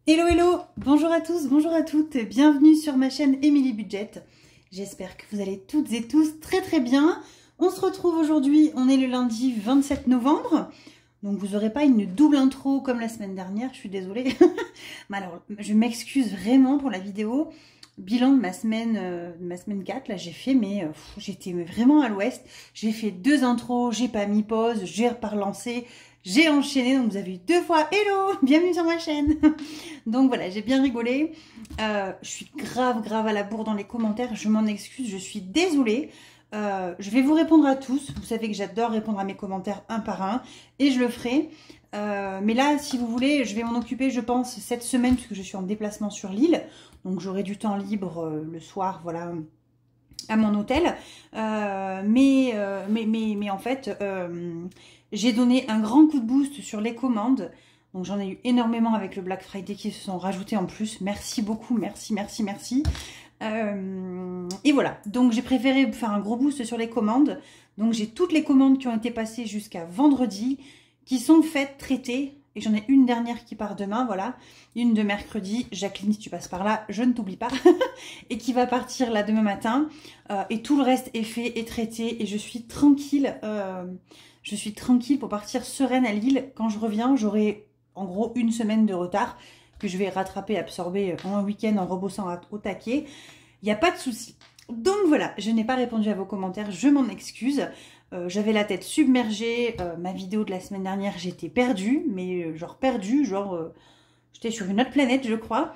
Hello hello, bonjour à tous, bonjour à toutes, bienvenue sur ma chaîne Emily Budget. J'espère que vous allez toutes et tous très bien. On se retrouve aujourd'hui, on est le lundi 27 novembre. Donc vous n'aurez pas une double intro comme la semaine dernière, je suis désolée. Mais alors, je m'excuse vraiment pour la vidéo. Bilan de ma semaine 4, là j'ai fait, mais j'étais vraiment à l'ouest. J'ai fait 2 intros, j'ai pas mis pause, j'ai relancé. J'ai enchaîné, donc vous avez eu 2 fois hello, bienvenue sur ma chaîne. Donc voilà, j'ai bien rigolé. Je suis grave à la bourre dans les commentaires, je m'en excuse, je suis désolée. Je vais vous répondre à tous. Vous savez que j'adore répondre à mes commentaires un par un et je le ferai. Mais là, si vous voulez, je vais m'en occuper, je pense, cette semaine puisque je suis en déplacement sur l'île. Donc j'aurai du temps libre le soir, voilà, à mon hôtel. Mais en fait... j'ai donné un grand coup de boost sur les commandes. Donc j'en ai eu énormément avec le Black Friday qui se sont rajoutés en plus. Merci beaucoup, merci. Et voilà, donc j'ai préféré faire un gros boost sur les commandes. Donc j'ai toutes les commandes qui ont été passées jusqu'à vendredi, qui sont faites, traitées. Et j'en ai une dernière qui part demain, voilà. Une de mercredi. Jacqueline, si tu passes par là, je ne t'oublie pas. Et qui va partir là demain matin. Et tout le reste est fait et traité. Et je suis tranquille. Je suis tranquille pour partir sereine à Lille. Quand je reviens, j'aurai en gros une semaine de retard que je vais rattraper, absorber en un week-end en rebossant au taquet. Il n'y a pas de souci. Donc voilà, je n'ai pas répondu à vos commentaires, je m'en excuse. J'avais la tête submergée. Ma vidéo de la semaine dernière, j'étais perdue, mais genre perdue, j'étais sur une autre planète, je crois.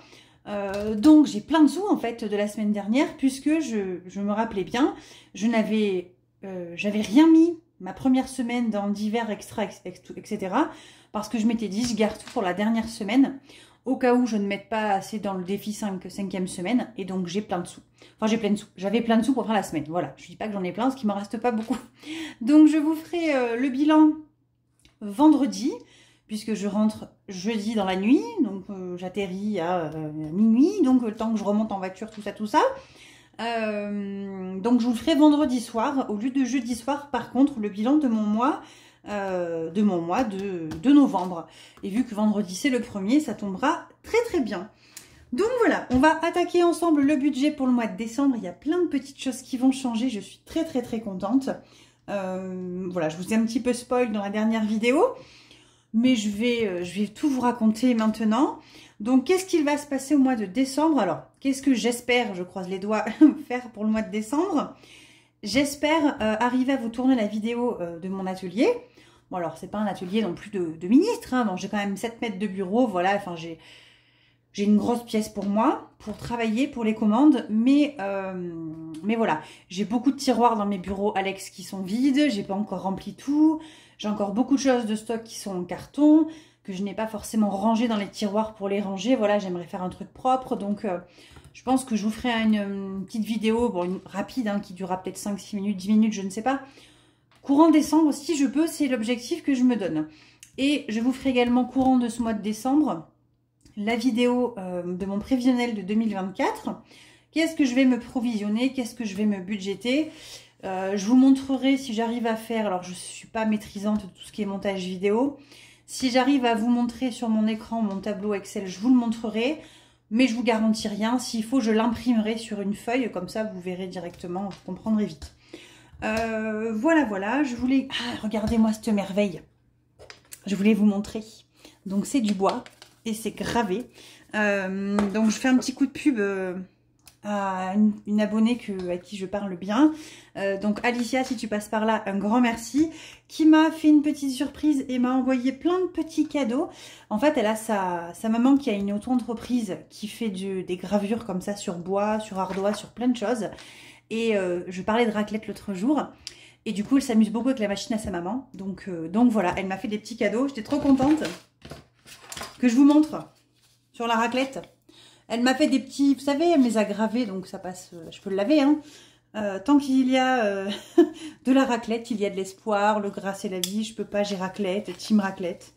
Donc j'ai plein de sous en fait de la semaine dernière, puisque je me rappelais bien, j'avais rien mis ma première semaine dans divers extra, etc. Parce que je m'étais dit, je garde tout pour la dernière semaine, au cas où je ne mette pas assez dans le défi 5e semaine. Et donc, j'ai plein de sous. Enfin, j'ai plein de sous. J'avais plein de sous pour faire la semaine. Voilà, je ne dis pas que j'en ai plein, parce qu'il ne m'en reste pas beaucoup. Donc, je vous ferai le bilan vendredi, puisque je rentre jeudi dans la nuit. Donc, j'atterris à minuit. Donc, le temps que je remonte en voiture, tout ça. Donc je vous le ferai vendredi soir au lieu de jeudi soir. Par contre, le bilan de mon mois de novembre. Et vu que vendredi c'est le 1er, ça tombera très bien. Donc voilà, on va attaquer ensemble le budget pour le mois de décembre. Il y a plein de petites choses qui vont changer. Je suis très contente. Voilà, je vous ai un petit peu spoil dans la dernière vidéo. Mais je vais tout vous raconter maintenant. Donc, qu'est-ce qu'il va se passer au mois de décembre? Alors, qu'est-ce que j'espère, je croise les doigts, faire pour le mois de décembre? J'espère arriver à vous tourner la vidéo de mon atelier. Bon, alors, c'est pas un atelier non plus de ministre, hein. Bon, j'ai quand même 7 mètres de bureau, voilà. Enfin, j'ai une grosse pièce pour moi, pour travailler, pour les commandes. Mais voilà, j'ai beaucoup de tiroirs dans mes bureaux Alex qui sont vides. J'ai pas encore rempli tout. J'ai encore beaucoup de choses de stock qui sont en carton, que je n'ai pas forcément rangé dans les tiroirs pour les ranger. Voilà, j'aimerais faire un truc propre. Donc, je pense que je vous ferai une petite vidéo, bon, rapide, hein, qui durera peut-être 5-6 minutes, 10 minutes, je ne sais pas. Courant décembre, si je peux, c'est l'objectif que je me donne. Et je vous ferai également courant de ce mois de décembre la vidéo de mon prévisionnel de 2024. Qu'est-ce que je vais me provisionner? Qu'est-ce que je vais me budgéter? Je vous montrerai si j'arrive à faire, alors je ne suis pas maîtrisante de tout ce qui est montage vidéo, si j'arrive à vous montrer sur mon écran mon tableau Excel, je vous le montrerai, mais je vous garantis rien. S'il faut, je l'imprimerai sur une feuille, comme ça vous verrez directement, vous comprendrez vite. Voilà, je voulais... Ah, regardez-moi cette merveille. Je voulais vous montrer. Donc c'est du bois et c'est gravé. Donc je fais un petit coup de pub... à une abonnée à qui je parle bien. Donc Alicia, si tu passes par là, un grand merci, qui m'a fait une petite surprise et m'a envoyé plein de petits cadeaux. En fait, elle a sa maman qui a une auto-entreprise qui fait des gravures comme ça sur bois, sur ardoise, sur plein de choses. Et je parlais de raclette l'autre jour. Et du coup, elle s'amuse beaucoup avec la machine à sa maman. Donc voilà, elle m'a fait des petits cadeaux. J'étais trop contente que je vous montre sur la raclette. Elle m'a fait des petits, vous savez, elle me les a gravés, donc ça passe, je peux le laver, hein. Tant qu'il y a de la raclette, il y a de l'espoir, le gras c'est la vie, je peux pas, j'ai raclette, team raclette.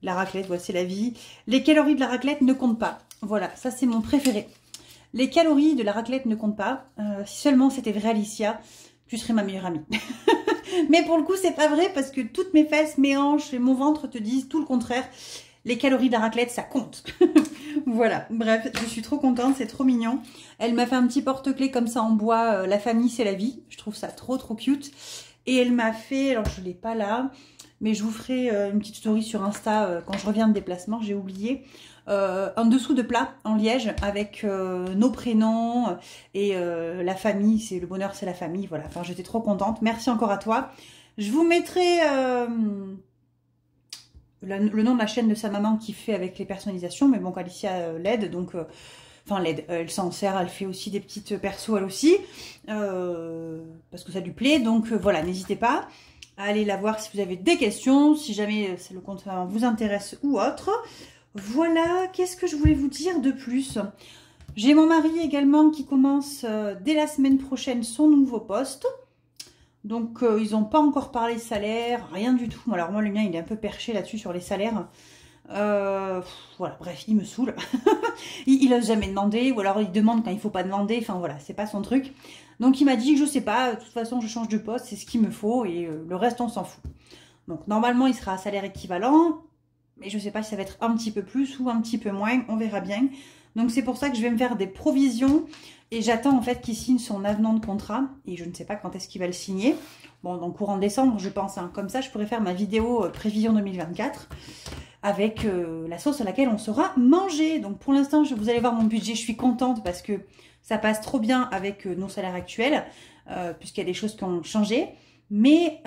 La raclette, ouais, c'est la vie. Les calories de la raclette ne comptent pas. Voilà, ça c'est mon préféré. Les calories de la raclette ne comptent pas. Si seulement c'était vrai, Alicia, tu serais ma meilleure amie. Mais pour le coup, c'est pas vrai parce que toutes mes fesses, mes hanches et mon ventre te disent tout le contraire. Les calories de la raclette, ça compte. Voilà, bref, je suis trop contente, c'est trop mignon. Elle m'a fait un petit porte-clés comme ça en bois, la famille c'est la vie. Je trouve ça trop cute. Et elle m'a fait, alors je ne l'ai pas là, mais je vous ferai une petite story sur Insta quand je reviens de déplacement, j'ai oublié. Un dessous de plat en liège avec nos prénoms et la famille, c'est le bonheur, c'est la famille, voilà. Enfin, j'étais trop contente. Merci encore à toi. Je vous mettrai le nom de la chaîne de sa maman qui fait avec les personnalisations, mais bon, Alicia l'aide, donc... Enfin, l'aide, elle s'en sert, elle fait aussi des petites persos, elle aussi, parce que ça lui plaît. Donc voilà, n'hésitez pas à aller la voir si vous avez des questions, si jamais le compte vous intéresse ou autre. Voilà, qu'est-ce que je voulais vous dire de plus? J'ai mon mari également qui commence dès la semaine prochaine son nouveau poste. Donc ils n'ont pas encore parlé salaire, rien du tout. Alors moi, le mien, il est un peu perché là-dessus sur les salaires. Voilà, bref, il me saoule. il n'ose jamais demander, ou alors il demande quand il faut pas demander. Enfin voilà, c'est pas son truc. Donc il m'a dit que je sais pas, de toute façon je change de poste, c'est ce qu'il me faut et le reste on s'en fout. Donc normalement il sera à salaire équivalent, mais je sais pas si ça va être un petit peu plus ou un petit peu moins, on verra bien. Donc c'est pour ça que je vais me faire des provisions et j'attends en fait qu'il signe son avenant de contrat et je ne sais pas quand est-ce qu'il va le signer. Bon, dans le courant décembre je pense, hein. Comme ça je pourrais faire ma vidéo prévision 2024. Avec la sauce à laquelle on sera mangé. Donc pour l'instant, vous allez voir mon budget, je suis contente parce que ça passe trop bien avec nos salaires actuels, puisqu'il y a des choses qui ont changé. Mais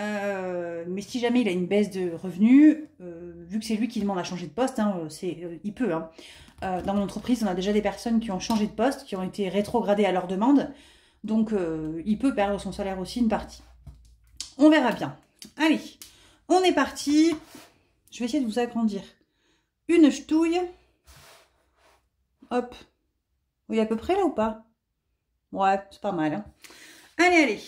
si jamais il a une baisse de revenus, vu que c'est lui qui demande à changer de poste, hein, il peut. Hein. Dans mon entreprise, on a déjà des personnes qui ont changé de poste, qui ont été rétrogradées à leur demande. Donc il peut perdre son salaire aussi, une partie. On verra bien. Allez, on est parti. Je vais essayer de vous agrandir une ch'touille. Hop. Oui, à peu près là ou pas? Ouais, c'est pas mal. Hein. Allez, allez.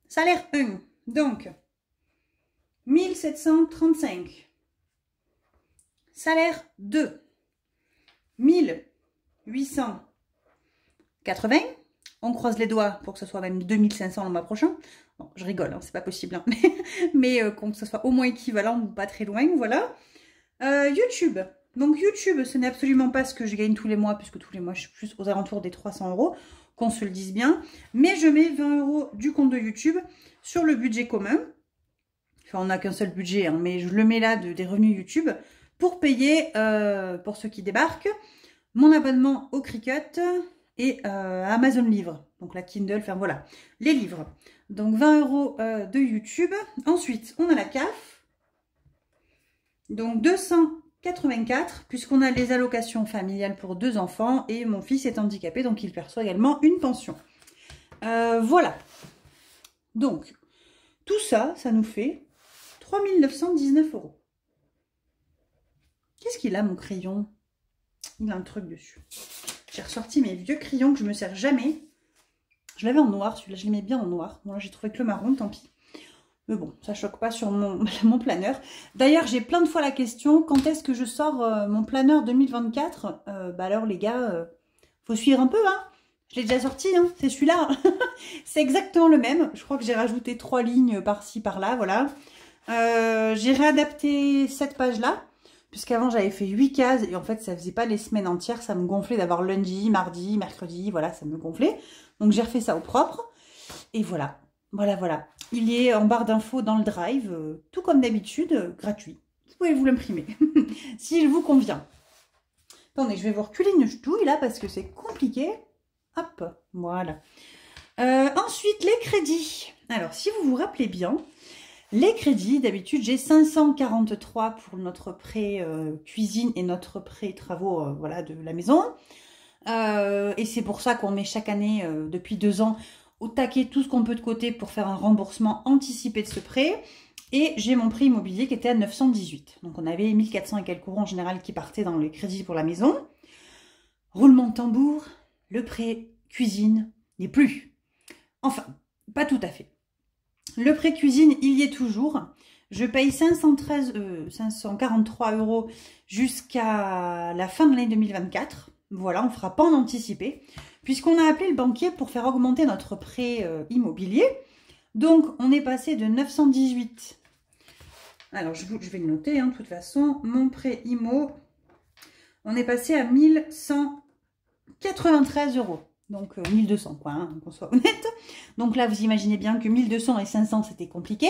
Salaire 1. Donc, 1735. Salaire 2. 1880. On croise les doigts pour que ce soit même 2500 le mois prochain. Bon, je rigole, hein, c'est pas possible. Hein. mais que ce soit au moins équivalent ou pas très loin, voilà. YouTube. Donc YouTube, ce n'est absolument pas ce que je gagne tous les mois, puisque tous les mois, je suis plus aux alentours des 300 €, qu'on se le dise bien. Mais je mets 20 € du compte de YouTube sur le budget commun. Enfin, on n'a qu'un seul budget, hein, mais je le mets là des revenus YouTube pour payer, pour ceux qui débarquent, mon abonnement au Cricut et Amazon Livres, donc la Kindle, enfin voilà, les livres. Donc 20 € de YouTube. Ensuite, on a la CAF. Donc 284, puisqu'on a les allocations familiales pour 2 enfants et mon fils est handicapé, donc il perçoit également une pension. Voilà. Donc, tout ça, ça nous fait 3 919 €. Qu'est-ce qu'il a, mon crayon? Il a un truc dessus. J'ai ressorti mes vieux crayons que je me sers jamais. Je l'avais en noir, celui-là, je l'aimais bien en noir. Bon, là, j'ai trouvé que le marron, tant pis. Mais bon, ça choque pas sur mon planeur. D'ailleurs, j'ai plein de fois la question, quand est-ce que je sors mon planeur 2024 ? Bah alors, les gars, faut suivre un peu, hein. Je l'ai déjà sorti, hein. C'est celui-là. C'est exactement le même. Je crois que j'ai rajouté 3 lignes par-ci, par-là, voilà. J'ai réadapté cette page-là. Puisqu'avant, j'avais fait 8 cases et en fait, ça faisait pas les semaines entières. Ça me gonflait d'avoir lundi, mardi, mercredi. Voilà, ça me gonflait. Donc, j'ai refait ça au propre. Et voilà. Voilà. Il est en barre d'infos dans le Drive. Tout comme d'habitude, gratuit. Vous pouvez vous l'imprimer. S'il vous convient. Attendez, je vais vous reculer une ch'touille là parce que c'est compliqué. Hop, voilà. Ensuite, les crédits. Alors, si vous vous rappelez bien... Les crédits, d'habitude, j'ai 543 pour notre prêt cuisine et notre prêt travaux voilà, de la maison. Et c'est pour ça qu'on met chaque année, depuis 2 ans, au taquet tout ce qu'on peut de côté pour faire un remboursement anticipé de ce prêt. Et j'ai mon prêt immobilier qui était à 918. Donc on avait 1400 et quelques euros en général qui partaient dans les crédits pour la maison. Roulement de tambour, le prêt cuisine n'est plus. Enfin, pas tout à fait. Le prêt cuisine, il y est toujours. Je paye 543 € jusqu'à la fin de l'année 2024. Voilà, on ne fera pas en anticipé. Puisqu'on a appelé le banquier pour faire augmenter notre prêt immobilier. Donc, on est passé de 918 Alors, je vais le noter, hein, de toute façon. Mon prêt IMO, on est passé à 1193 €. Donc, 1200, quoi, hein, qu'on soit honnête. Donc là, vous imaginez bien que 1200 et 500, c'était compliqué.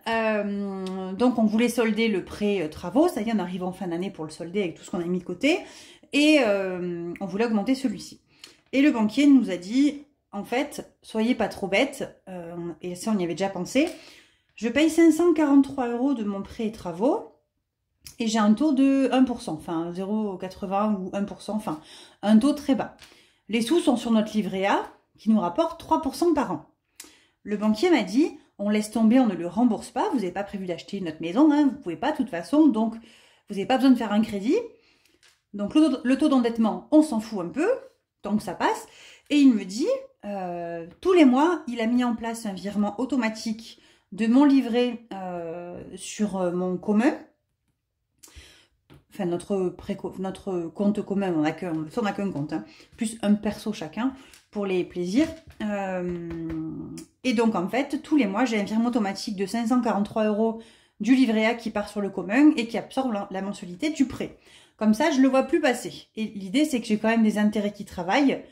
Donc, on voulait solder le prêt travaux. Ça y est, on arrive en fin d'année pour le solder avec tout ce qu'on a mis de côté. Et on voulait augmenter celui-ci. Et le banquier nous a dit, en fait, soyez pas trop bêtes. Et ça, on y avait déjà pensé. Je paye 543 € de mon prêt travaux. Et j'ai un taux de 1%, enfin 0,80 ou 1%, enfin un taux très bas. Les sous sont sur notre livret A qui nous rapporte 3% par an. Le banquier m'a dit, on laisse tomber, on ne le rembourse pas, vous n'avez pas prévu d'acheter notre maison, hein, vous ne pouvez pas de toute façon, donc vous n'avez pas besoin de faire un crédit. Donc le taux d'endettement, on s'en fout un peu, tant que ça passe. Et il me dit, tous les mois, il a mis en place un virement automatique de mon livret sur mon commun. Enfin, notre compte commun, on n'a qu'un compte, hein, plus un perso chacun pour les plaisirs. Et donc, en fait, tous les mois, j'ai un virement automatique de 543 € du livret A qui part sur le commun et qui absorbe la mensualité du prêt. Comme ça, je ne le vois plus passer. Et l'idée, c'est que j'ai quand même des intérêts qui travaillent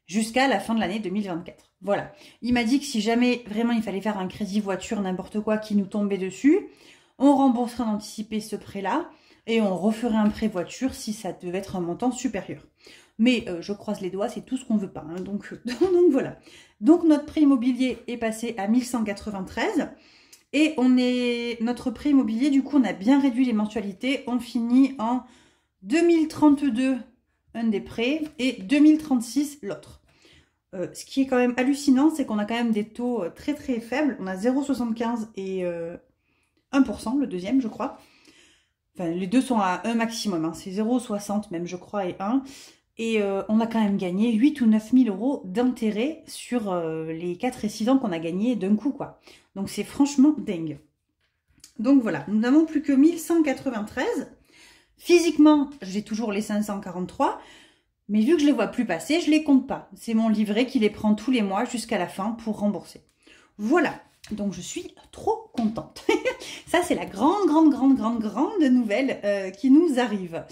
jusqu'à la fin de l'année 2024. Voilà. Il m'a dit que si jamais vraiment il fallait faire un crédit voiture, n'importe quoi qui nous tombait dessus, on rembourserait en anticipé ce prêt-là. Et on referait un prêt voiture si ça devait être un montant supérieur. Mais je croise les doigts, c'est tout ce qu'on ne veut pas. Hein, donc voilà. Donc notre prêt immobilier est passé à 1193. Et notre prêt immobilier, du coup, on a bien réduit les mensualités. On finit en 2032, un des prêts, et 2036, l'autre. Ce qui est quand même hallucinant, c'est qu'on a quand même des taux très très faibles. On a 0,75 et 1%, le deuxième, je crois. Enfin, les deux sont à 1 maximum, hein. C'est 0,60 même, je crois, et 1. Et on a quand même gagné 8 ou 9 000 € d'intérêt sur les 4 et 6 ans qu'on a gagné d'un coup, quoi. Donc, c'est franchement dingue. Donc, voilà, nous n'avons plus que 1193. Physiquement, j'ai toujours les 543. Mais vu que je ne les vois plus passer, je ne les compte pas. C'est mon livret qui les prend tous les mois jusqu'à la fin pour rembourser. Voilà. Donc, je suis trop contente. Ça, c'est la grande nouvelle qui nous arrive.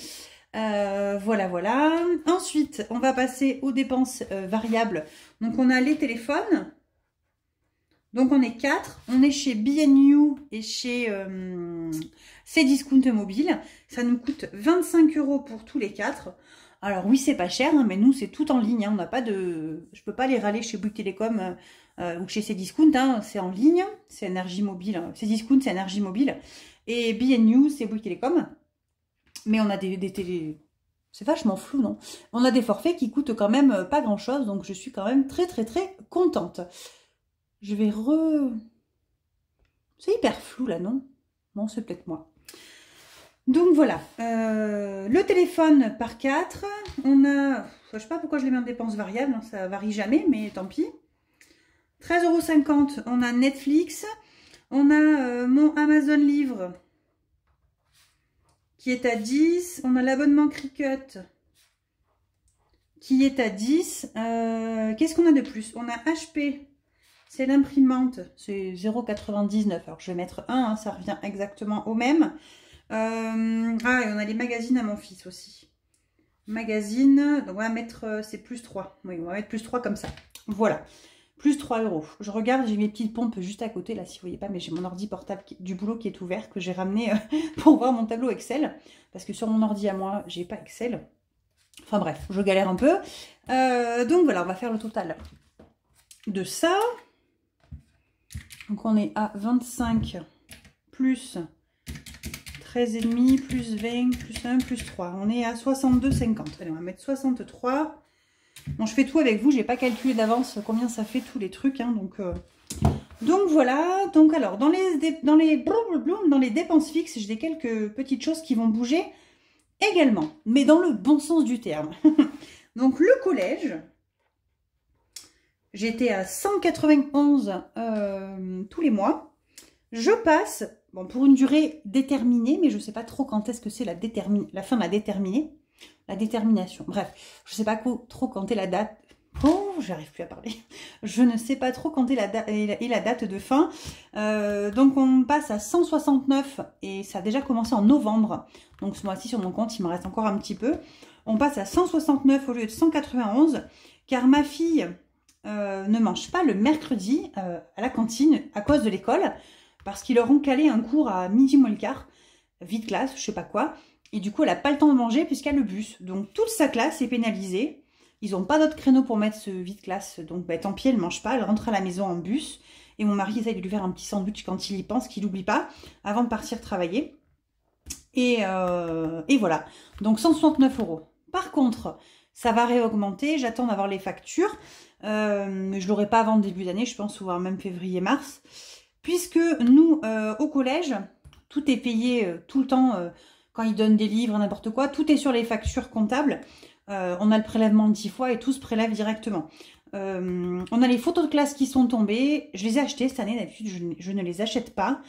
Voilà. Ensuite, on va passer aux dépenses variables. Donc, on a les téléphones. Donc, on est 4. On est chez B&U et chez Cdiscount Mobile. Ça nous coûte 25 € pour tous les 4. Alors, oui, c'est pas cher, hein, mais nous, c'est tout en ligne. Hein. On n'a pas de... Je peux pas les râler chez Bouygues Télécom ou chez Cdiscount, hein, c'est en ligne, c'est énergie mobile. Cdiscount, c'est énergie mobile. Et B&U, c'est Bouygues Télécom. Mais on a des télé... C'est vachement flou, non? On a des forfaits qui coûtent quand même pas grand-chose, donc je suis quand même très contente. Je vais C'est hyper flou, là, non? Non, c'est peut-être moi. Donc, voilà. Le téléphone par 4. On a... Je sais pas pourquoi je les mets en dépenses variables, hein, ça varie jamais, mais tant pis. 13,50 €, on a Netflix, on a mon Amazon Livre qui est à 10, on a l'abonnement Cricut qui est à 10. Qu'est-ce qu'on a de plus? On a HP, c'est l'imprimante, c'est 0,99 €. Alors je vais mettre 1, hein, ça revient exactement au même. Ah, et on a les magazines à mon fils aussi. Magazine, donc on va mettre, c'est plus 3. Oui, on va mettre plus 3 comme ça. Voilà. Plus 3 €. Je regarde, j'ai mes petites pompes juste à côté, là, si vous voyez pas, mais j'ai mon ordi portable du boulot qui est ouvert, que j'ai ramené pour voir mon tableau Excel. Parce que sur mon ordi à moi, j'ai pas Excel. Enfin bref, je galère un peu. Donc voilà, on va faire le total de ça. Donc on est à 25 plus 13,5 plus 20 plus 1 plus 3. On est à 62,50. Allez, on va mettre 63. Bon, je fais tout avec vous, j'ai pas calculé d'avance combien ça fait tous les trucs, hein, donc voilà. Donc alors, dans les dépenses fixes, j'ai quelques petites choses qui vont bouger également, mais dans le bon sens du terme. Donc le collège, j'étais à 191 tous les mois. Je passe, bon, pour une durée déterminée, mais je sais pas trop quand est-ce que c'est la fin de la déterminée. La détermination. Bref, je ne sais pas trop quand est la date. Oh, j'arrive plus à parler. Je ne sais pas trop quand est la date de fin. Donc on passe à 169 et ça a déjà commencé en novembre. Donc ce mois-ci sur mon compte, il me reste encore un petit peu. On passe à 169 au lieu de 191 car ma fille ne mange pas le mercredi à la cantine à cause de l'école parce qu'ils leur ont calé un cours à midi moins le quart, vide classe, je sais pas quoi. Et du coup, elle n'a pas le temps de manger puisqu'il y a le bus. Donc toute sa classe est pénalisée. Ils n'ont pas d'autre créneau pour mettre ce vide-classe, donc bah, tant pis, elle ne mange pas, elle rentre à la maison en bus. Et mon mari essaye de lui faire un petit sandwich quand il y pense, qu'il n'oublie pas, avant de partir travailler. Et voilà, donc 169 €. Par contre, ça va réaugmenter, j'attends d'avoir les factures. Mais je ne l'aurai pas avant le début d'année, je pense, voire même février-mars. Puisque nous, au collège, tout est payé tout le temps, quand ils donnent des livres, n'importe quoi, tout est sur les factures comptables. On a le prélèvement 10 fois et tout se prélève directement. On a les photos de classe qui sont tombées. Je les ai achetées cette année. D'habitude, je ne les achète pas.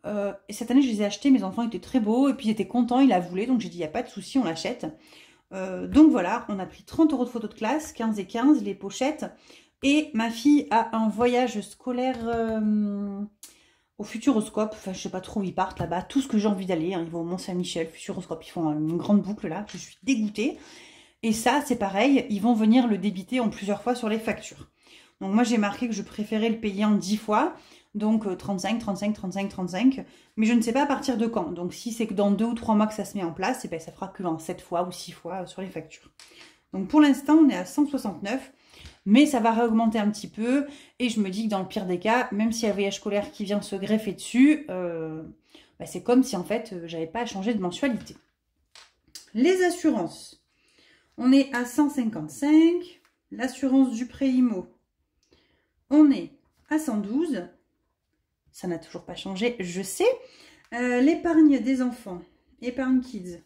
Et cette année, je les ai achetées. Mes enfants étaient très beaux et puis ils étaient contents. Ils la voulaient. Donc, j'ai dit, il n'y a pas de souci, on l'achète. Donc, voilà, on a pris 30 € de photos de classe, 15 et 15, les pochettes. Et ma fille a un voyage scolaire au Futuroscope. Enfin, je sais pas trop où ils partent là-bas. Tout ce que j'ai envie d'aller. Hein. Ils vont au Mont-Saint-Michel, Futuroscope. Ils font une grande boucle là. Je suis dégoûtée. Et ça, c'est pareil, ils vont venir le débiter en plusieurs fois sur les factures. Donc moi, j'ai marqué que je préférais le payer en 10 fois, donc 35, 35, 35, 35. Mais je ne sais pas à partir de quand. Donc si c'est que dans 2 ou 3 mois que ça se met en place, et ben, ça fera que en 7 fois ou 6 fois sur les factures. Donc pour l'instant, on est à 169, mais ça va réaugmenter un petit peu. Et je me dis que dans le pire des cas, même s'il y a un voyage scolaire qui vient se greffer dessus, ben, c'est comme si en fait, j'avais pas à changer de mensualité. Les assurances. On est à 155. L'assurance du prêt IMO, on est à 112. Ça n'a toujours pas changé, je sais. L'épargne des enfants, épargne kids,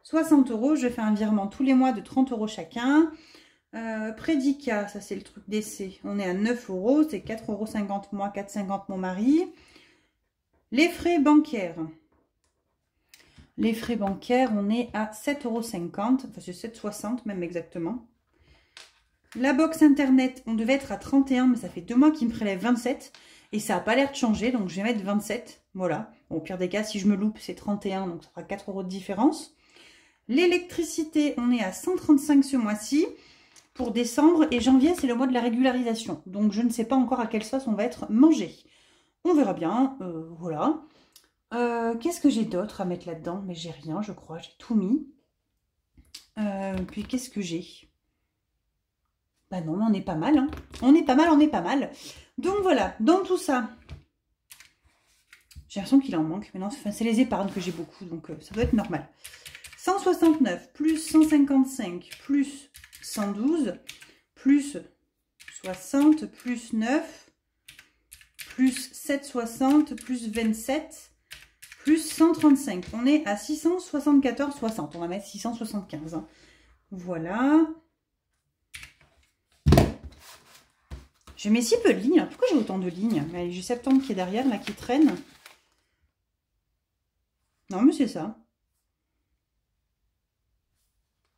60 €. Je fais un virement tous les mois de 30 € chacun. Prédicat, ça c'est le truc d'essai. On est à 9 €. C'est 4,50 € moi, 4,50 € mon mari. Les frais bancaires. Les frais bancaires, on est à 7,50 €, enfin c'est 7,60 € même exactement. La box internet, on devait être à 31, mais ça fait 2 mois qu'il me prélève 27. Et ça n'a pas l'air de changer, donc je vais mettre 27. Voilà. Bon, au pire des cas, si je me loupe, c'est 31, donc ça fera 4 € de différence. L'électricité, on est à 135 ce mois-ci pour décembre. Et janvier, c'est le mois de la régularisation. Donc je ne sais pas encore à quelle sauce on va être mangé. On verra bien, voilà. Qu'est-ce que j'ai d'autre à mettre là-dedans? Mais j'ai rien, je crois. J'ai tout mis. Puis qu'est-ce que j'ai? Bah non, on est pas mal. Hein. On est pas mal, on est pas mal. Donc voilà, dans tout ça, j'ai l'impression qu'il en manque. Mais non, c'est les épargnes que j'ai beaucoup, donc ça doit être normal. 169 plus 155 plus 112 plus 60 plus 9 plus 760 plus 27 plus 135. On est à 674,60. On va mettre 675. Hein. Voilà. Je mets si peu de lignes. Pourquoi j'ai autant de lignes? J'ai septembre qui est derrière, là, qui traîne. Non, mais c'est ça.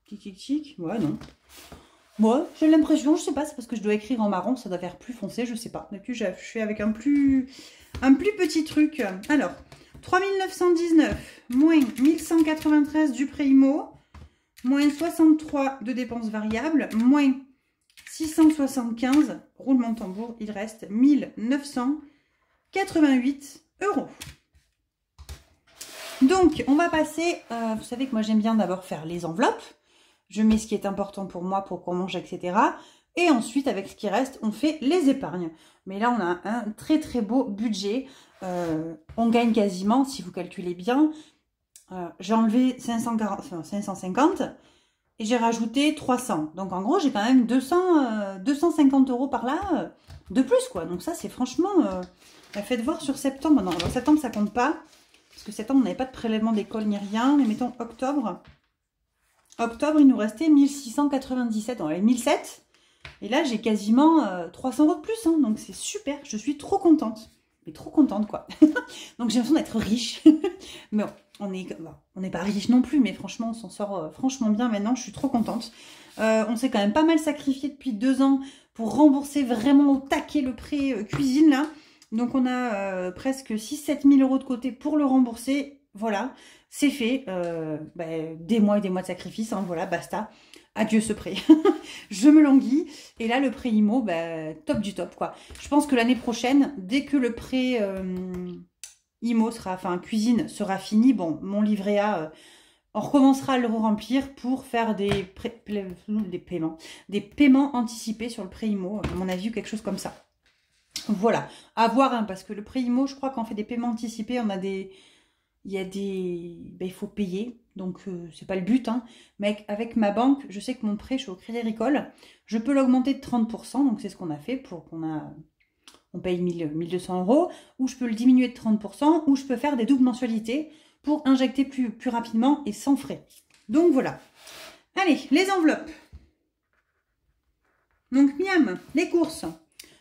Tic, tic, tic. Ouais, non. Moi, j'ai l'impression, je sais pas, c'est parce que je dois écrire en marron, ça doit faire plus foncé, je sais pas. Depuis, je suis avec un plus petit truc. Alors, 3919 moins 1193 du prêt IMO, moins 63 de dépenses variables, moins 675, roulement de tambour, il reste 1988 €. Donc, on va passer, vous savez que moi j'aime bien d'abord faire les enveloppes. Je mets ce qui est important pour moi, pour qu'on mange, etc. Et ensuite, avec ce qui reste, on fait les épargnes. Mais là, on a un très très beau budget. On gagne quasiment, si vous calculez bien, j'ai enlevé 550 et j'ai rajouté 300. Donc en gros, j'ai quand même 250 € par là de plus, quoi. Donc ça, c'est franchement... faites voir sur septembre. Non, alors septembre, ça compte pas. Parce que septembre, on n'avait pas de prélèvement d'école ni rien. Mais mettons octobre. Octobre, il nous restait 1697. On avait 1007. Et là, j'ai quasiment 300 € de plus. Hein, donc c'est super. Je suis trop contente. mais trop contente, quoi. Donc j'ai l'impression d'être riche. Mais bon, on n'est pas riche non plus, mais franchement, on s'en sort franchement bien maintenant. Je suis trop contente. On s'est quand même pas mal sacrifié depuis 2 ans pour rembourser vraiment au taquet le prêt cuisine, là. Donc on a presque 6-7 000 € de côté pour le rembourser. Voilà, c'est fait. Des mois et des mois de sacrifice, hein, voilà, basta. Adieu ce prêt. Je me languis. Et là, le prêt IMO, top du top, quoi. Je pense que l'année prochaine, dès que le prêt IMO sera, enfin, cuisine sera fini, bon, mon livret A, on recommencera à le remplir pour faire des paiements anticipés sur le prêt IMO, à mon avis, ou quelque chose comme ça. Voilà, à voir, hein, parce que le prêt IMO, je crois qu'on fait des paiements anticipés, on a des... il faut payer, donc c'est pas le but, hein. Mais avec ma banque, je sais que mon prêt, je suis au Crédit Agricole, je peux l'augmenter de 30%, donc c'est ce qu'on a fait pour on paye 1200 €, ou je peux le diminuer de 30%, ou je peux faire des doubles mensualités pour injecter plus rapidement et sans frais. Donc voilà. Allez, les enveloppes. Donc miam, les courses,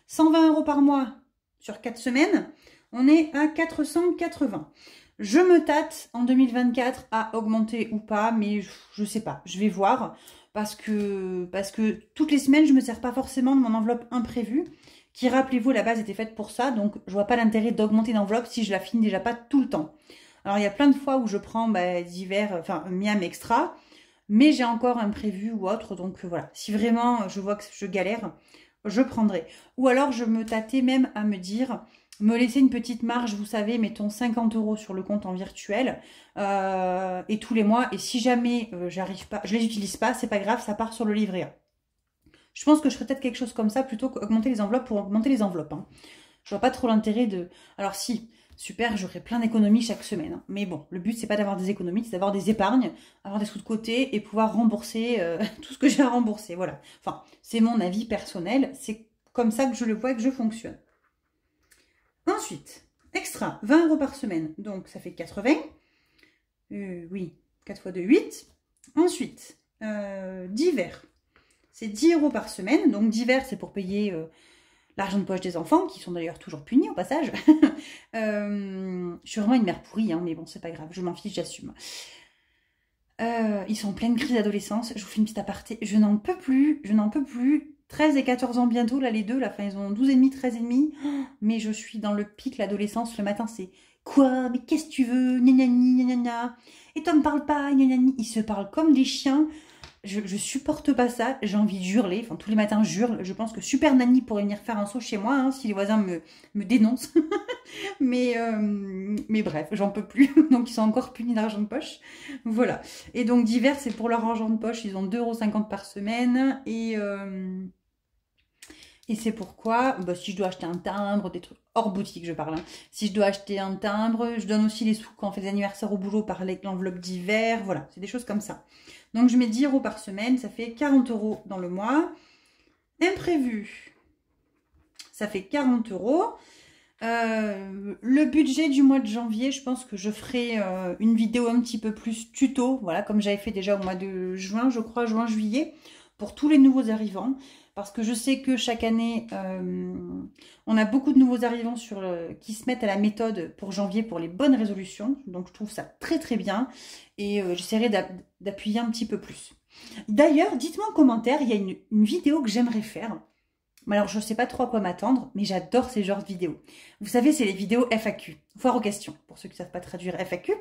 120 € par mois sur 4 semaines, on est à 480. Je me tâte en 2024 à augmenter ou pas, mais je sais pas, je vais voir. Parce que toutes les semaines, je ne me sers pas forcément de mon enveloppe imprévue, qui, rappelez-vous, à la base était faite pour ça. Donc, je vois pas l'intérêt d'augmenter l'enveloppe si je la finis déjà pas tout le temps. Alors, il y a plein de fois où je prends divers, enfin, miam extra, mais j'ai encore un prévu ou autre. Donc, voilà, si vraiment je vois que je galère, je prendrai. Ou alors, je me tâtais même à me dire... me laisser une petite marge, vous savez, mettons 50 € sur le compte en virtuel, et tous les mois, et si jamais j'arrive pas, je les utilise pas, c'est pas grave, ça part sur le livret A. Je pense que je ferais peut-être quelque chose comme ça, plutôt qu'augmenter les enveloppes pour augmenter les enveloppes, hein. Je vois pas trop l'intérêt de... Alors si, super, j'aurai plein d'économies chaque semaine, hein. Mais bon, le but c'est pas d'avoir des économies, c'est d'avoir des épargnes, avoir des sous de côté, et pouvoir rembourser tout ce que j'ai à rembourser, voilà. Enfin, c'est mon avis personnel, c'est comme ça que je le vois et que je fonctionne. Ensuite, extra, 20 € par semaine, donc ça fait 80. Oui, 4 fois 2, 8. Ensuite, divers, c'est 10 € par semaine. Donc divers, c'est pour payer l'argent de poche des enfants, qui sont d'ailleurs toujours punis au passage. Je suis vraiment une mère pourrie, hein, mais bon, c'est pas grave, je m'en fiche, j'assume. Ils sont en pleine crise d'adolescence, je vous fais une petite aparté, je n'en peux plus. 13 et 14 ans bientôt, là, les deux, là, enfin, ils ont 12 et demi, 13 et demi, mais je suis dans le pic, l'adolescence, le matin, c'est quoi? Mais qu'est-ce que tu veux? Gna gna gna. Et toi, me parle pas, gna gna gna. Ils se parlent comme des chiens, je supporte pas ça, j'ai envie de hurler, enfin, tous les matins, je hurle, je pense que Super Nanny pourrait venir faire un saut chez moi, hein, si les voisins me dénoncent, mais bref, j'en peux plus, donc ils sont encore punis d'argent de poche, voilà. Et donc, divers, c'est pour leur argent de poche, ils ont 2,50 € par semaine, et c'est pourquoi, si je dois acheter un timbre, des trucs hors boutique, je parle. Hein. Si je dois acheter un timbre, je donne aussi les sous quand on fait des anniversaires au boulot par l'enveloppe d'hiver. Voilà, c'est des choses comme ça. Donc, je mets 10 € par semaine, ça fait 40 € dans le mois. Imprévu, ça fait 40 €. Le budget du mois de janvier, je pense que je ferai une vidéo un petit peu plus tuto. Voilà, comme j'avais fait déjà au mois de juin, je crois, juin-juillet, pour tous les nouveaux arrivants. Parce que je sais que chaque année, on a beaucoup de nouveaux arrivants qui se mettent à la méthode pour janvier pour les bonnes résolutions. Donc, je trouve ça très très bien. Et j'essaierai d'appuyer un petit peu plus. D'ailleurs, dites-moi en commentaire, il y a une vidéo que j'aimerais faire. Alors, je ne sais pas trop à quoi m'attendre, mais j'adore ces genres de vidéos. Vous savez, c'est les vidéos FAQ, foire aux questions. Pour ceux qui ne savent pas traduire FAQ.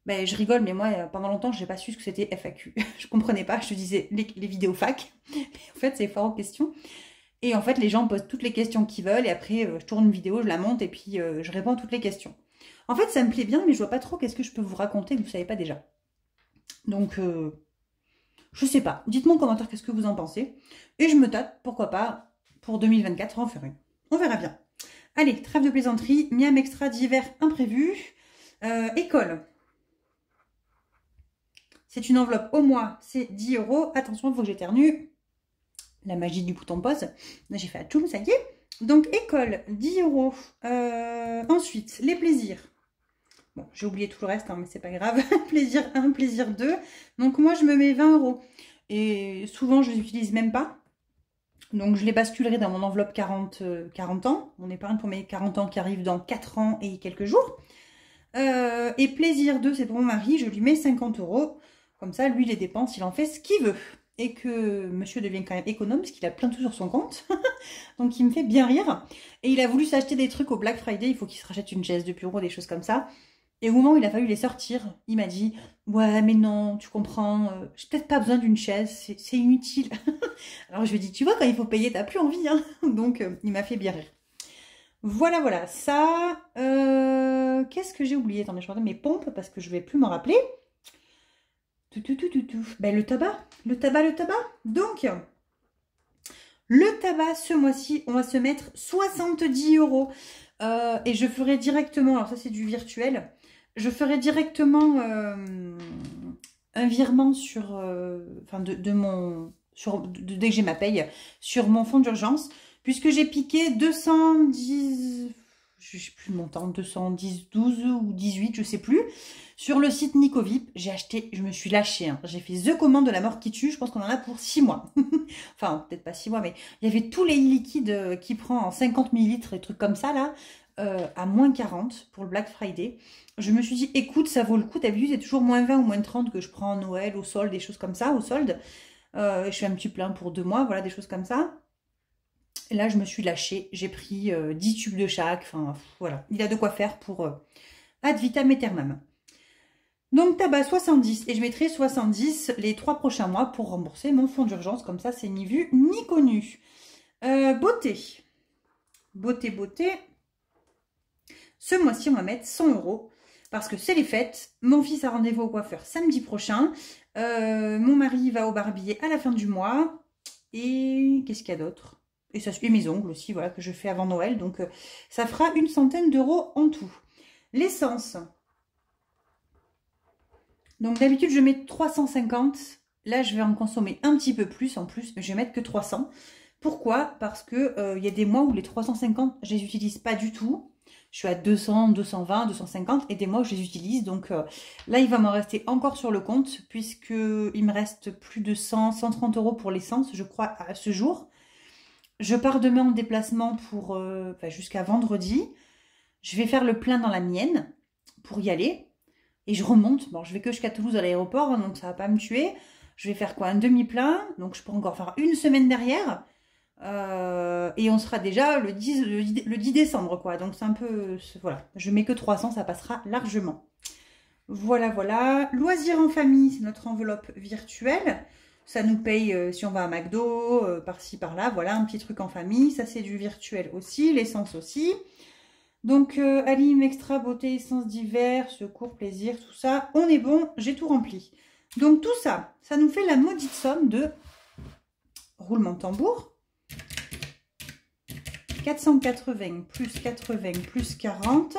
Ben, je rigole, mais moi, pendant longtemps, je n'ai pas su ce que c'était FAQ. Je ne comprenais pas, je disais les vidéos fac. Mais en fait, c'est foire aux questions. Et en fait, les gens posent toutes les questions qu'ils veulent. Et après, je tourne une vidéo, je la monte et puis je réponds à toutes les questions. En fait, ça me plaît bien, mais je vois pas trop qu'est-ce que je peux vous raconter que vous ne savez pas déjà. Donc, je sais pas. Dites-moi en commentaire qu'est-ce que vous en pensez. Et je me tâte, pourquoi pas, pour 2024, en faire une. On verra bien. Allez, trêve de plaisanterie. Miam extra d'hiver imprévu. École. C'est une enveloppe au mois, c'est 10 €. Attention, il faut que j'éternue. La magie du bouton pause. Là, j'ai fait à tout, ça y est. Donc, école, 10 €. Ensuite, les plaisirs. Bon, j'ai oublié tout le reste, hein, mais c'est pas grave. Plaisir 1, plaisir 2. Donc, moi, je me mets 20 €. Et souvent, je ne les utilise même pas. Donc je les basculerai dans mon enveloppe 40 ans, mon épargne pour mes 40 ans qui arrive dans 4 ans et quelques jours. Et plaisir 2, c'est pour mon mari, je lui mets 50 €. Comme ça, lui, les dépenses, il en fait ce qu'il veut. Et que monsieur devient quand même économe, parce qu'il a plein de tout sur son compte. Donc il me fait bien rire. Et il a voulu s'acheter des trucs au Black Friday, il faut qu'il se rachète une chaise de bureau, des choses comme ça. Et au moment où il a fallu les sortir, il m'a dit « Ouais, mais non, tu comprends, j'ai peut-être pas besoin d'une chaise, c'est inutile. » Alors je lui ai dit « Tu vois, quand il faut payer, t'as plus envie. Hein. » Donc il m'a fait bien rire. Voilà, voilà, ça. Qu'est-ce que j'ai oublié? Attendez, je regarde mes pompes parce que je vais plus m'en rappeler. Ben, le tabac, le tabac, le tabac. Donc, le tabac, ce mois-ci, on va se mettre 70 €. Et je ferai directement, alors ça c'est du virtuel, je ferai directement un virement sur, enfin dès que j'ai ma paye, sur mon fonds d'urgence, puisque j'ai piqué 210, je sais plus le montant, 210, 12 ou 18, je sais plus, sur le site Nicovip. J'ai acheté, je me suis lâchée, hein. J'ai fait The Commande de la mort qui tue, je pense qu'on en a pour 6 mois. Enfin, peut-être pas 6 mois, mais il y avait tous les liquides qui prend en 50 millilitres, et trucs comme ça, là, à moins 40 pour le Black Friday. Je me suis dit, écoute, ça vaut le coup. D'habitude, c'est toujours moins 20 ou moins 30 que je prends en Noël, au solde, des choses comme ça, au solde. Je fais un petit plein pour 2 mois, voilà, des choses comme ça. Et là, je me suis lâchée. J'ai pris 10 tubes de chaque. Enfin, voilà. Il a de quoi faire pour ad vitam aeternam. Donc, tabac 70. Et je mettrai 70 les 3 prochains mois pour rembourser mon fonds d'urgence. Comme ça, c'est ni vu ni connu. Beauté. Beauté, beauté. Ce mois-ci, on va mettre 100 € parce que c'est les fêtes. Mon fils a rendez-vous au coiffeur samedi prochain. Mon mari va au barbier à la fin du mois. Et qu'est-ce qu'il y a d'autre? Et mes ongles aussi, voilà, que je fais avant Noël. Donc, ça fera une centaine d'euros en tout. L'essence. Donc, d'habitude, je mets 350. Là, je vais en consommer un petit peu plus en plus. Mais je vais mettre que 300. Pourquoi? Parce que y a des mois où les 350, je les utilise pas du tout. Je suis à 200, 220, 250 et des mois où je les utilise. Donc là, il va m'en rester encore sur le compte puisqu'il me reste plus de 100, 130 € pour l'essence, je crois, à ce jour. Je pars demain en déplacement pour jusqu'à vendredi. Je vais faire le plein dans la mienne pour y aller. Et je remonte. Bon, je vais que jusqu'à Toulouse à l'aéroport, hein, donc ça va pas me tuer. Je vais faire quoi? Un demi-plein. Donc je peux encore faire une semaine derrière. Et on sera déjà le 10 décembre, quoi. Donc c'est un peu... Voilà. Je mets que 300, ça passera largement. Voilà, voilà. Loisirs en famille, c'est notre enveloppe virtuelle. Ça nous paye si on va à McDo, par-ci, par-là. Voilà, un petit truc en famille. Ça, c'est du virtuel aussi. L'essence aussi. Donc, Alim, extra, beauté, essence divers, secours, plaisir, tout ça. On est bon, j'ai tout rempli. Donc, tout ça, ça nous fait la maudite somme de... Roulement de tambour. 480 plus 80 plus 40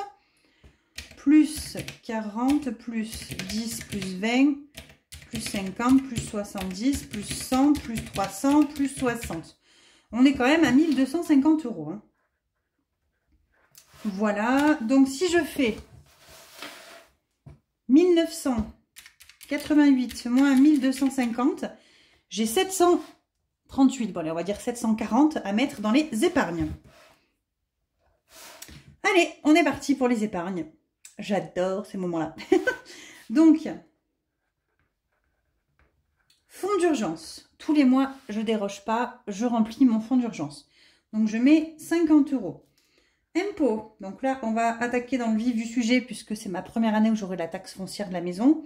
plus 40 plus 10 plus 20 plus 50 plus 70 plus 100 plus 300 plus 60. On est quand même à 1250 €. Hein. Voilà. Donc si je fais 1988 moins 1250, j'ai 738. Bon, allez, on va dire 740 à mettre dans les épargnes. Allez, on est parti pour les épargnes. J'adore ces moments-là. Donc, fonds d'urgence. Tous les mois, je déroge pas, je remplis mon fonds d'urgence. Donc, je mets 50 €. Impôts. Donc là, on va attaquer dans le vif du sujet puisque c'est ma première année où j'aurai la taxe foncière de la maison.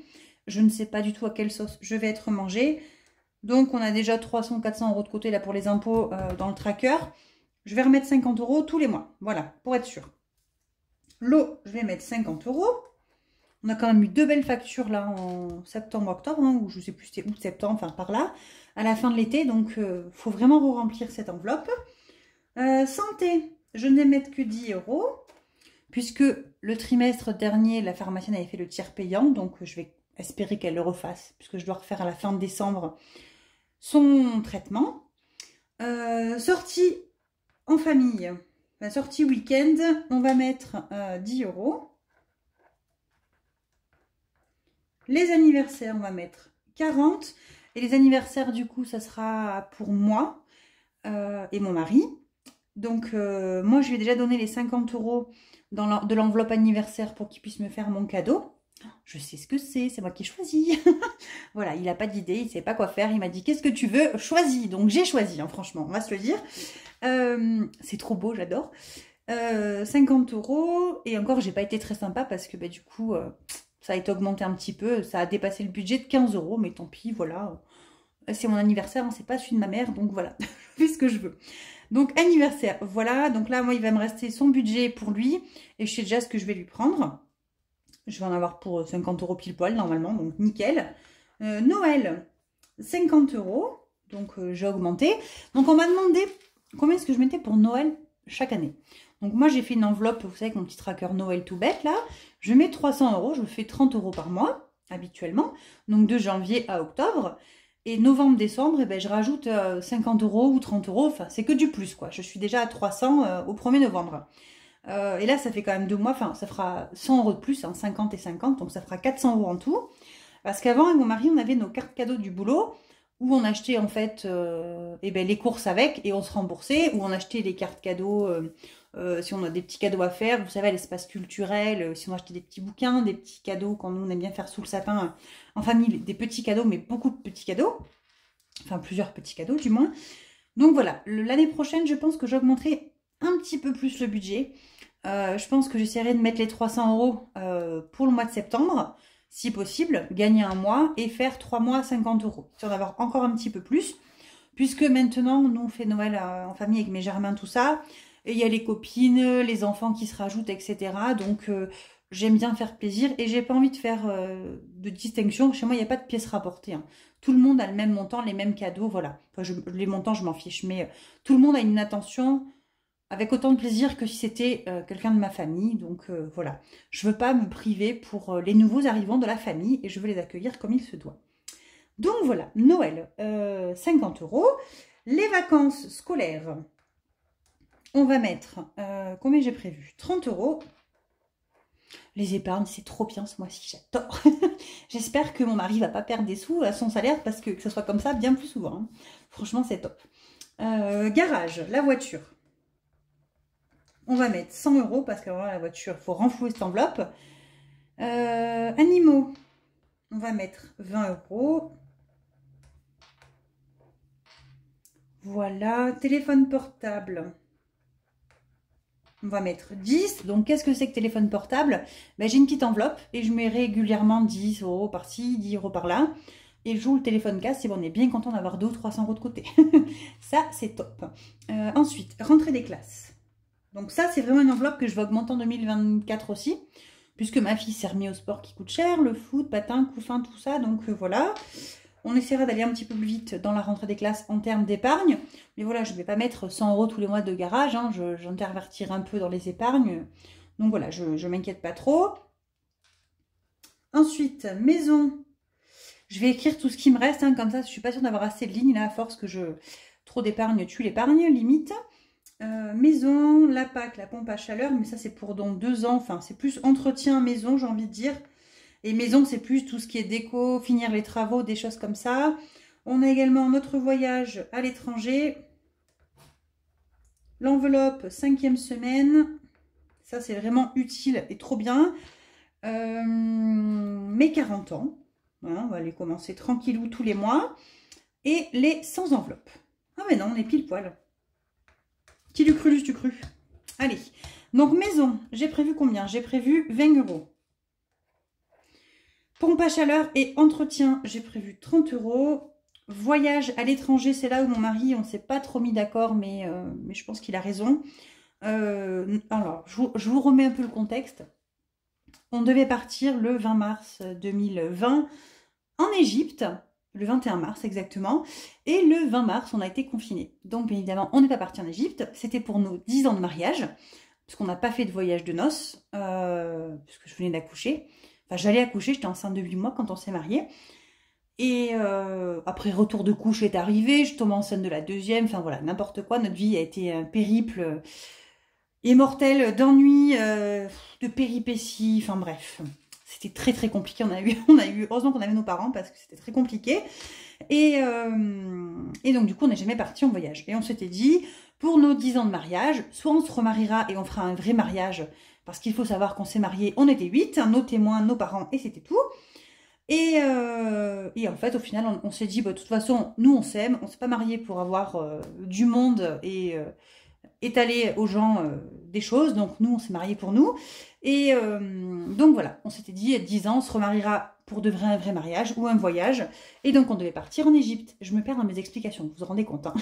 Je ne sais pas du tout à quelle sauce je vais être mangée. Donc, on a déjà 300, 400 € de côté là pour les impôts dans le tracker. Je vais remettre 50 € tous les mois. Voilà, pour être sûr. L'eau, je vais mettre 50 €. On a quand même eu 2 belles factures là en septembre-octobre, hein, ou je ne sais plus c'était août-septembre, enfin par là, à la fin de l'été. Donc, il faut vraiment re-remplir cette enveloppe. Santé, je ne vais mettre que 10 €, puisque le trimestre dernier, la pharmacienne avait fait le tiers payant. Donc, je vais espérer qu'elle le refasse, puisque je dois refaire à la fin de décembre son traitement. Sortie en famille. La sortie week-end, on va mettre 10 €. Les anniversaires, on va mettre 40. Et les anniversaires, du coup, ça sera pour moi. et mon mari. Donc, moi, je lui ai déjà donné les 50 € de l'enveloppe anniversaire pour qu'il puisse me faire mon cadeau. Je sais ce que c'est moi qui choisis. Voilà, il n'a pas d'idée, il ne sait pas quoi faire. Il m'a dit, qu'est-ce que tu veux? Choisis. Donc, j'ai choisi, hein, franchement, on va se le dire. C'est trop beau, j'adore. 50 €. Et encore, j'ai pas été très sympa parce que du coup, ça a été augmenté un petit peu. Ça a dépassé le budget de 15 €. Mais tant pis, voilà. C'est mon anniversaire, hein, c'est pas celui de ma mère. Donc voilà, je fais ce que je veux. Donc, anniversaire, voilà. Donc là, moi, il va me rester son budget pour lui. Et je sais déjà ce que je vais lui prendre. Je vais en avoir pour 50 € pile poil, normalement. Donc, nickel. Noël, 50 €. Donc, j'ai augmenté. Donc, on m'a demandé combien est-ce que je mettais pour Noël chaque année. Donc, moi, j'ai fait une enveloppe, vous savez, avec mon petit tracker Noël tout bête, là. Je mets 300 €. Je fais 30 € par mois, habituellement. Donc, de janvier à octobre. Et novembre-décembre, eh ben, je rajoute 50 € ou 30 €. Enfin, c'est que du plus, quoi. Je suis déjà à 300 au 1er novembre. Et là, ça fait quand même 2 mois. Enfin, ça fera 100 € de plus, hein, 50 et 50. Donc, ça fera 400 € en tout. Parce qu'avant, avec mon mari, on avait nos cartes cadeaux du boulot où on achetait, en fait, eh ben, les courses avec et on se remboursait. Où on achetait les cartes cadeaux si on a des petits cadeaux à faire. Vous savez, à l'espace culturel, si on achetait des petits bouquins, des petits cadeaux quand nous, on aime bien faire sous le sapin en famille, des petits cadeaux, mais beaucoup de petits cadeaux. Enfin, plusieurs petits cadeaux, du moins. Donc, voilà. L'année prochaine, je pense que j'augmenterai un petit peu plus le budget. Je pense que j'essaierai de mettre les 300 € pour le mois de septembre, si possible, gagner un mois et faire 3 mois à 50 €. Si on en avoir encore un petit peu plus, puisque maintenant, nous, on fait Noël en famille avec mes germains, tout ça. Et il y a les copines, les enfants qui se rajoutent, etc. Donc, j'aime bien faire plaisir et j'ai pas envie de faire de distinction. Chez moi, il n'y a pas de pièces rapportées, hein. Tout le monde a le même montant, les mêmes cadeaux, voilà. Enfin, les montants, je m'en fiche, mais tout le monde a une attention avec autant de plaisir que si c'était quelqu'un de ma famille. Donc, voilà. Je veux pas me priver pour les nouveaux arrivants de la famille et je veux les accueillir comme il se doit. Donc, voilà. Noël, 50 €. Les vacances scolaires, on va mettre, combien j'ai prévu? 30 €. Les épargnes, c'est trop bien ce mois-ci, j'adore. J'espère que mon mari va pas perdre des sous à son salaire parce que ça soit comme ça bien plus souvent, hein. Franchement, c'est top. Garage, la voiture. On va mettre 100 € parce que alors, la voiture, il faut renflouer cette enveloppe. Animaux, on va mettre 20 €. Voilà, téléphone portable. On va mettre 10. Donc, qu'est-ce que c'est que téléphone portable? Ben, j'ai une petite enveloppe et je mets régulièrement 10 € par-ci, 10 € par-là. Et le jour où le téléphone casse, on est bien content d'avoir 200 ou 300 € de côté. Ça, c'est top. Ensuite, rentrée des classes. Donc ça, c'est vraiment une enveloppe que je vais augmenter en 2024 aussi. Puisque ma fille s'est remise au sport qui coûte cher. Le foot, patin, couffin, tout ça. Donc voilà. On essaiera d'aller un petit peu plus vite dans la rentrée des classes en termes d'épargne. Mais voilà, je ne vais pas mettre 100 € tous les mois de garage. Hein. J'intervertirai un peu dans les épargnes. Donc voilà, je ne m'inquiète pas trop. Ensuite, maison. Je vais écrire tout ce qui me reste. Hein. Comme ça, je ne suis pas sûre d'avoir assez de lignes là, à force que trop d'épargne tue l'épargne, limite. Maison, la PAC, la pompe à chaleur. Mais ça, c'est pour dans 2 ans. Enfin, c'est plus entretien maison, j'ai envie de dire. Et maison, c'est plus tout ce qui est déco, finir les travaux, des choses comme ça. On a également notre voyage à l'étranger. L'enveloppe 5e semaine. Ça, c'est vraiment utile et trop bien. Mes 40 ans. Voilà, on va les commencer tranquillou tous les mois. Et les 100 enveloppes. Ah mais non, on est pile poil. Qui l'eût cru, l'eût cru. Allez. Donc, maison, j'ai prévu combien? J'ai prévu 20 €. Pompe à chaleur et entretien, j'ai prévu 30 €. Voyage à l'étranger, c'est là où mon mari, on ne s'est pas trop mis d'accord, mais je pense qu'il a raison. Alors, je vous remets un peu le contexte. On devait partir le 20 mars 2020 en Égypte, le 21 mars exactement. Et le 20 mars, on a été confinés. Donc, bien évidemment, on n'est pas parti en Égypte. C'était pour nos 10 ans de mariage, parce qu'on n'a pas fait de voyage de noces, puisque je venais d'accoucher. Enfin, j'allais accoucher, j'étais enceinte de 8 mois quand on s'est mariés. Et après, retour de couche est arrivé, je tombe enceinte de la 2e. Enfin voilà, n'importe quoi. Notre vie a été un périple immortel d'ennuis, de péripéties. Enfin bref, c'était très très compliqué. On a eu heureusement qu'on avait nos parents parce que c'était très compliqué. Et donc du coup, on n'est jamais parti en voyage. Et on s'était dit, pour nos 10 ans de mariage, soit on se remariera et on fera un vrai mariage, parce qu'il faut savoir qu'on s'est mariés, on était 8, nos témoins, nos parents, et c'était tout. Et en fait, au final, on s'est dit, bah, de toute façon, nous, on s'aime, on s'est pas mariés pour avoir du monde et étaler aux gens des choses. Donc, nous, on s'est mariés pour nous. Et donc, voilà, on s'était dit, à 10 ans, on se remariera pour de vrai, un vrai mariage ou un voyage. Et donc, on devait partir en Égypte. Je me perds dans mes explications, vous vous rendez compte. Hein.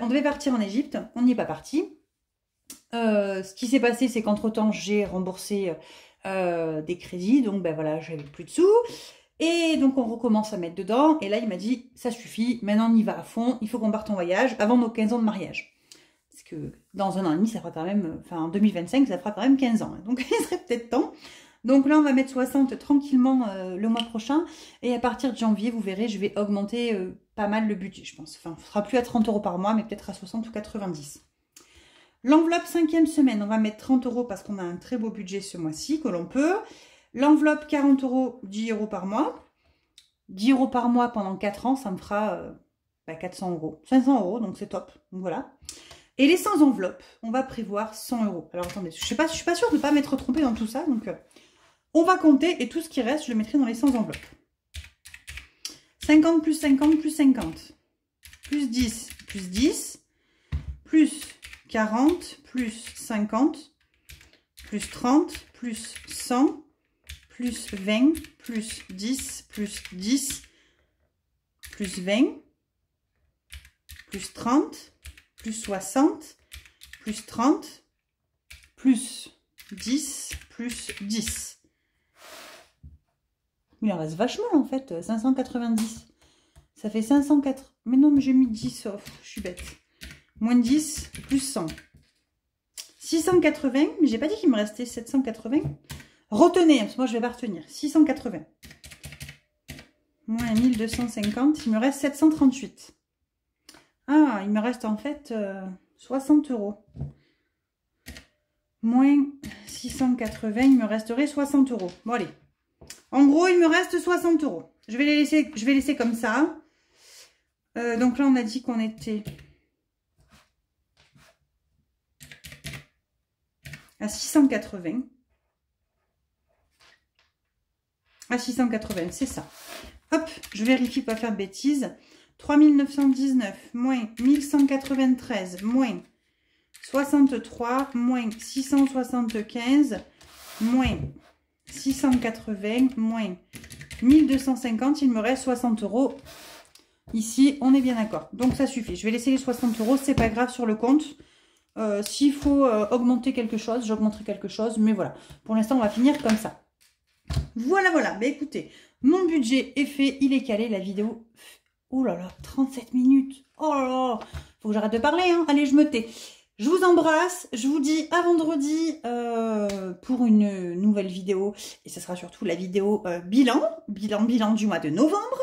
On devait partir en Égypte, on n'y est pas parti. Ce qui s'est passé, c'est qu'entre-temps, j'ai remboursé des crédits, donc ben voilà, j'avais plus de sous. Et donc on recommence à mettre dedans, et là il m'a dit, ça suffit, maintenant on y va à fond, il faut qu'on parte en voyage avant nos 15 ans de mariage. Parce que dans 1 an et demi, ça fera quand même, enfin en 2025, ça fera quand même 15 ans, hein, donc il serait peut-être temps. Donc là on va mettre 60 tranquillement le mois prochain, et à partir de janvier, vous verrez, je vais augmenter pas mal le budget, je pense. Enfin, ce sera plus à 30 € par mois, mais peut-être à 60 ou 90. L'enveloppe 5e semaine, on va mettre 30 € parce qu'on a un très beau budget ce mois-ci, que l'on peut. L'enveloppe 40 €, 10 € par mois. 10 € par mois pendant 4 ans, ça me fera 400 €. 500 €, donc c'est top. Donc voilà. Et les 100 enveloppes, on va prévoir 100 €. Alors attendez, je suis pas sûre de ne pas m'être trompée dans tout ça. Donc on va compter et tout ce qui reste, je le mettrai dans les 100 enveloppes. 50 plus 50 plus 50. Plus 10 plus 10. Plus 40 plus 50 plus 30 plus 100 plus 20 plus 10 plus 10 plus 20 plus 30 plus 60 plus 30 plus 10 plus 10. Il en reste vachement en fait, 590. Ça fait 504. Mais non, mais j'ai mis 10 off, je suis bête. Moins 10, plus 100. 680, mais j'ai pas dit qu'il me restait 780. Retenez, parce que moi je vais pas retenir. 680. Moins 1250, il me reste 738. Ah, il me reste en fait 60 €. Moins 680, il me resterait 60 €. Bon allez. En gros, il me reste 60 €. Je vais laisser comme ça. Donc là, on a dit qu'on était à 680. À 680, c'est ça. Hop, je vérifie pas faire de bêtises. 3919 moins 1193 moins 63 moins 675 moins 680 moins 1250, il me reste 60 €. Ici, on est bien d'accord. Donc ça suffit. Je vais laisser les 60 €, c'est pas grave sur le compte. S'il faut augmenter quelque chose, j'augmenterai quelque chose. Mais voilà, pour l'instant, on va finir comme ça. Voilà, voilà. Bah écoutez, mon budget est fait, il est calé. La vidéo, oh là là, 37 minutes. Oh là là, faut que j'arrête de parler, hein. Allez, je me tais. Je vous embrasse. Je vous dis à vendredi pour une nouvelle vidéo. Et ce sera surtout la vidéo bilan du mois de novembre.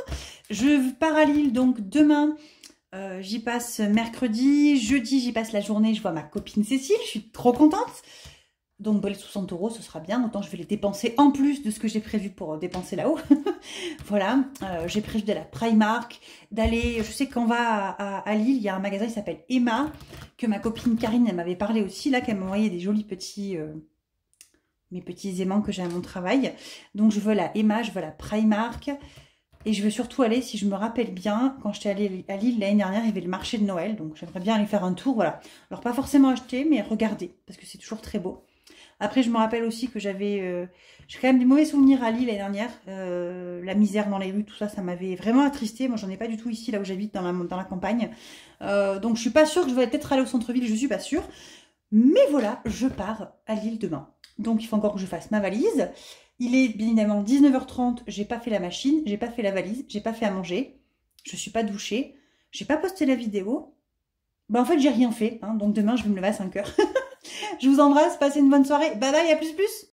Je pars à Lille donc demain. J'y passe mercredi, jeudi j'y passe la journée, je vois ma copine Cécile, je suis trop contente. Donc les 60 € ce sera bien, autant je vais les dépenser en plus de ce que j'ai prévu pour dépenser là-haut. Voilà, j'ai prévu d'aller à Primark, d'aller, je sais qu'on va à Lille, il y a un magasin qui s'appelle Emma, que ma copine Karine elle m'avait parlé aussi, là qu'elle m'a envoyé des jolis petits, mes petits aimants que j'ai à mon travail. Donc je veux la Emma, je veux la Primark. Et je veux surtout aller, si je me rappelle bien, quand j'étais allée à Lille l'année dernière, il y avait le marché de Noël. Donc j'aimerais bien aller faire un tour, voilà. Alors pas forcément acheter, mais regarder, parce que c'est toujours très beau. Après, je me rappelle aussi que j'ai quand même des mauvais souvenirs à Lille l'année dernière. La misère dans les rues, tout ça, ça m'avait vraiment attristée. Moi, j'en ai pas du tout ici, là où j'habite, dans la campagne. Donc je suis pas sûre que je vais peut-être aller au centre-ville, je suis pas sûre. Mais voilà, je pars à Lille demain. Donc il faut encore que je fasse ma valise. Il est bien évidemment 19 h 30, j'ai pas fait la machine, j'ai pas fait la valise, j'ai pas fait à manger, je suis pas douchée, j'ai pas posté la vidéo. Ben en fait j'ai rien fait, hein, donc demain je vais me lever à 5 h. Je vous embrasse, passez une bonne soirée, bye bye, à plus plus.